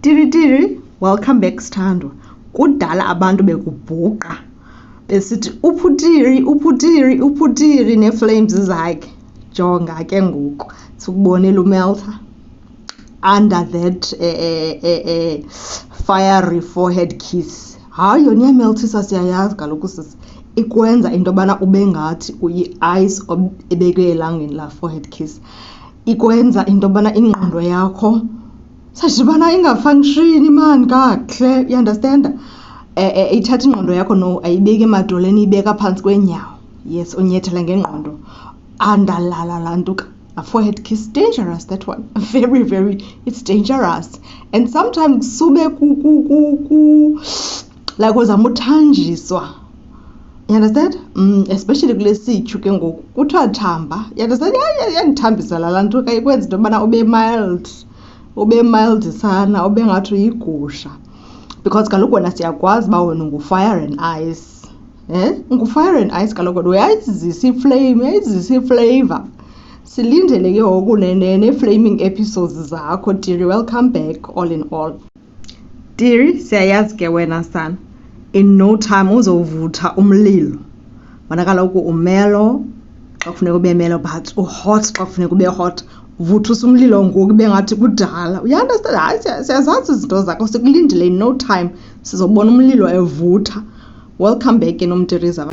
Tiri, welcome back Sithandwa. Kudala abantu bekubhuqa besithi uphutiri ne-flames zakhe. Jonga ke ngoku sikubonile uMelta under that fiery forehead kiss. Hayi yona iyamelthisa, siyayazi kaloku sisi. Ikwenza into yobana ube ngathi uyi-ice ebekwe elangeni la forehead kiss. Ikwenza into yobana ingqondo yakho sajibana ingafunctioni man kakuhle, you understand? Ithatha ingqondo yakho no ayibeki emadoleni, ibeka phantsi kwenyawo. Yes, unyethela ngengqondo. Andalala laa nto a forehead kiss, dangerous that one. Very, it's dangerous. And sometimes sube like uzama uthanjiswa. You understand? Especially kule sithu ke ngoku kuthiwa thamba. You understand? Yandithambisa laa nto ke ikwenza into yobana ube mild sana, ube ngathi uyigusha. Because kaloku wena siyakwazi uba wena ngu-fire and ice. Ngu-fire and ice kaloku uyayizisa iflame, uyayizisa iflavor. Silindele ke ngoku ne-flaming episodes zakho, Tiri. Welcome back all in all. Tiri, siyayazi ke wena sana. In no time uzovutha umlilo. Wena kaloku umelo xa kufuneka ube melo, but uhot xa kufuneka ube hot. Vuthisa umlilo ngoku ube ngathi kudala. You understand? Hayi siyazazi izinto zakho, sikulindele in no time sizobona umlilo evutha. Welcome back enomtiriza.